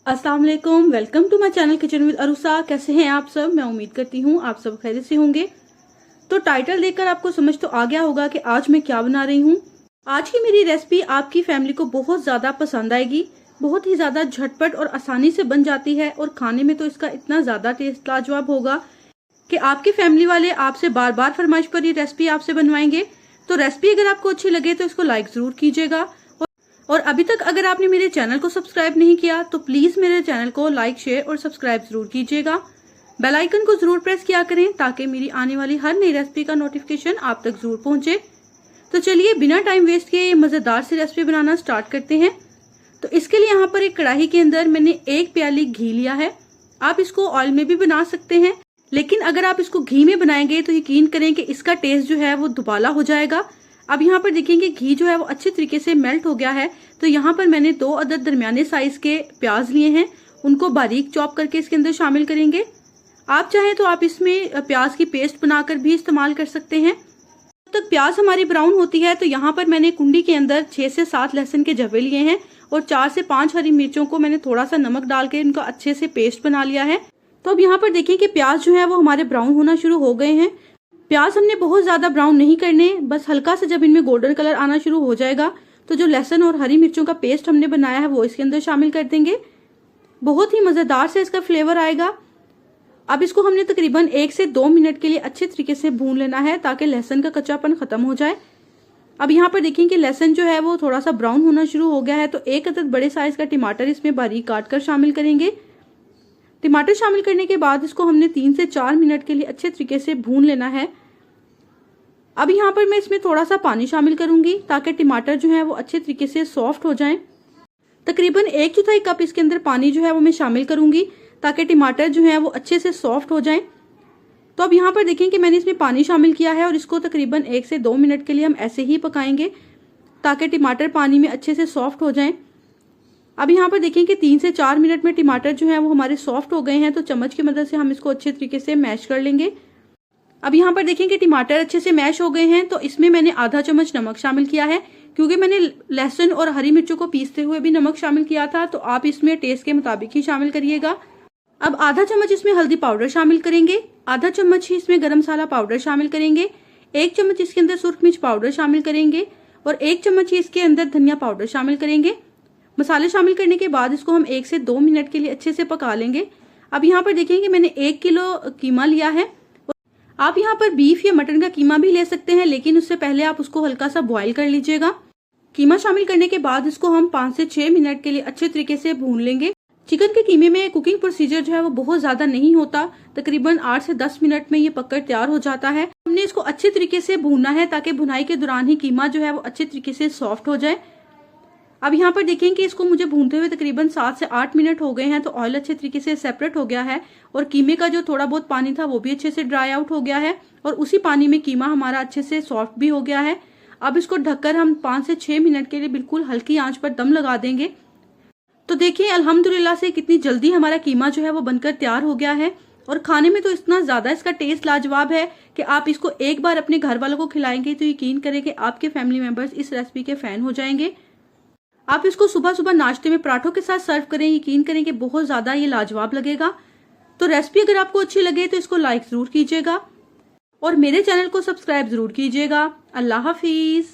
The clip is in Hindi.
अस्सलाम वालेकुम, welcome to my channel kitchen with Arusa. कैसे हैं आप सब? मैं उम्मीद करती हूँ आप सब खैरियत से होंगे। तो टाइटल देखकर आपको समझ तो आ गया होगा कि आज मैं क्या बना रही हूँ। आज की मेरी रेसिपी आपकी फैमिली को बहुत ज़्यादा पसंद आएगी। बहुत ही ज़्यादा झटपट और आसानी से बन जाती है और खाने में तो इसका इतना ज़्यादा टेस्ट लाजवाब होगा कि आपकी फैमिली वाले आपसे बार बार फरमाइश पर ये रेसिपी आपसे बनवाएंगे। तो रेसिपी अगर आपको अच्छी लगे तो इसको लाइक ज़रूर कीजिएगा। और अभी तक अगर आपने मेरे चैनल को सब्सक्राइब नहीं किया तो प्लीज मेरे चैनल को लाइक, शेयर और सब्सक्राइब जरूर कीजिएगा। बेल आइकन को जरूर प्रेस किया करें ताकि मेरी आने वाली हर नई रेसिपी का नोटिफिकेशन आप तक जरूर पहुंचे। तो चलिए बिना टाइम वेस्ट किए ये मजेदार सी रेसिपी बनाना स्टार्ट करते हैं। तो इसके लिए यहाँ पर एक कढ़ाई के अंदर मैंने 1 प्याली घी लिया है। आप इसको ऑयल में भी बना सकते हैं, लेकिन अगर आप इसको घी में बनाएंगे तो यकीन करें कि इसका टेस्ट जो है वो दुबाला हो जाएगा। अब यहाँ पर देखेंगे घी जो है वो अच्छे तरीके से मेल्ट हो गया है। तो यहाँ पर मैंने 2 अदद दरमियाने साइज के प्याज लिए हैं, उनको बारीक चॉप करके इसके अंदर शामिल करेंगे। आप चाहें तो आप इसमें प्याज की पेस्ट बनाकर भी इस्तेमाल कर सकते हैं। जब तक प्याज हमारी ब्राउन होती है तो यहाँ पर मैंने कुंडी के अंदर 6 से 7 लहसुन के जवे लिए हैं और 4 से 5 हरी मिर्चों को मैंने थोड़ा सा नमक डाल के इनका अच्छे से पेस्ट बना लिया है। तो अब यहाँ पर देखिए कि प्याज जो है वो हमारे ब्राउन होना शुरू हो गए हैं। प्याज हमने बहुत ज्यादा ब्राउन नहीं करने, बस हल्का सा जब इनमें गोल्डन कलर आना शुरू हो जाएगा तो जो लहसुन और हरी मिर्चों का पेस्ट हमने बनाया है वो इसके अंदर शामिल कर देंगे। बहुत ही मजेदार से इसका फ्लेवर आएगा। अब इसको हमने तकरीबन 1 से 2 मिनट के लिए अच्छे तरीके से भून लेना है ताकि लहसुन का कच्चापन खत्म हो जाए। अब यहाँ पर देखें कि लहसुन जो है वो थोड़ा सा ब्राउन होना शुरू हो गया है। तो 1 अदद बड़े साइज का टमाटर इसमें बारीक काट कर शामिल करेंगे। टमाटर शामिल करने के बाद इसको हमने 3 से 4 मिनट के लिए अच्छे तरीके से भून लेना है। अब यहाँ पर मैं इसमें थोड़ा सा पानी शामिल करूंगी ताकि टमाटर जो है वो अच्छे तरीके से सॉफ्ट हो जाएं। तकरीबन 1/4 कप इसके अंदर पानी जो है वो मैं शामिल करूंगी ताकि टमाटर जो है वो अच्छे से सॉफ्ट हो जाएं। तो अब यहाँ पर देखें कि मैंने इसमें पानी शामिल किया है और इसको तकरीबन 1 से 2 मिनट के लिए हम ऐसे ही पकाएंगे ताकि टमाटर पानी में अच्छे से सॉफ्ट हो जाएं। अब यहाँ पर देखें कि 3 से 4 मिनट में टमाटर जो है वो हमारे सॉफ्ट हो गए हैं। तो चम्मच की मदद से हम इसको अच्छे तरीके से मैश कर लेंगे। अब यहाँ पर देखें कि टमाटर अच्छे से मैश हो गए हैं। तो इसमें मैंने आधा चम्मच नमक शामिल किया है, क्योंकि मैंने लहसुन और हरी मिर्चों को पीसते हुए भी नमक शामिल किया था। तो आप इसमें टेस्ट के मुताबिक ही शामिल करिएगा। अब आधा चम्मच इसमें हल्दी पाउडर शामिल करेंगे, आधा चम्मच ही इसमें गरम मसाला पाउडर शामिल करेंगे, 1 चम्मच इसके अंदर सुर्ख मिर्च पाउडर शामिल करेंगे और 1 चम्मच ही इसके अंदर धनिया पाउडर शामिल करेंगे। मसाले शामिल करने के बाद इसको हम 1 से 2 मिनट के लिए अच्छे से पका लेंगे। अब यहाँ पर देखेंगे मैंने 1 किलो कीमा लिया है। आप यहाँ पर बीफ या मटन का कीमा भी ले सकते हैं, लेकिन उससे पहले आप उसको हल्का सा बॉईल कर लीजिएगा। कीमा शामिल करने के बाद इसको हम 5 से 6 मिनट के लिए अच्छे तरीके से भून लेंगे। चिकन के कीमे में कुकिंग प्रोसीजर जो है वो बहुत ज्यादा नहीं होता, तकरीबन 8 से 10 मिनट में ये पककर तैयार हो जाता है। हमने इसको अच्छे तरीके से भूनना है ताकि भुनाई के दौरान ही कीमा जो है वो अच्छे तरीके से सॉफ्ट हो जाए। अब यहाँ पर देखें कि इसको मुझे भूनते हुए तकरीबन 7 से 8 मिनट हो गए हैं। तो ऑयल अच्छे तरीके से सेपरेट हो गया है और कीमे का जो थोड़ा बहुत पानी था वो भी अच्छे से ड्राई आउट हो गया है और उसी पानी में कीमा हमारा अच्छे से सॉफ्ट भी हो गया है। अब इसको ढककर हम 5 से 6 मिनट के लिए बिल्कुल हल्की आंच पर दम लगा देंगे। तो देखिए अल्हम्दुलिल्लाह से कितनी जल्दी हमारा कीमा जो है वो बनकर तैयार हो गया है और खाने में तो इतना ज्यादा इसका टेस्ट लाजवाब है कि आप इसको एक बार अपने घर वालों को खिलाएंगे तो यकीन करें कि आपके फैमिली मेंबर्स इस रेसिपी के फैन हो जाएंगे। आप इसको सुबह सुबह नाश्ते में पराठों के साथ सर्व करें, यकीन करें कि बहुत ज्यादा ये लाजवाब लगेगा। तो रेसिपी अगर आपको अच्छी लगे तो इसको लाइक जरूर कीजिएगा और मेरे चैनल को सब्सक्राइब जरूर कीजिएगा। अल्लाह हाफिज।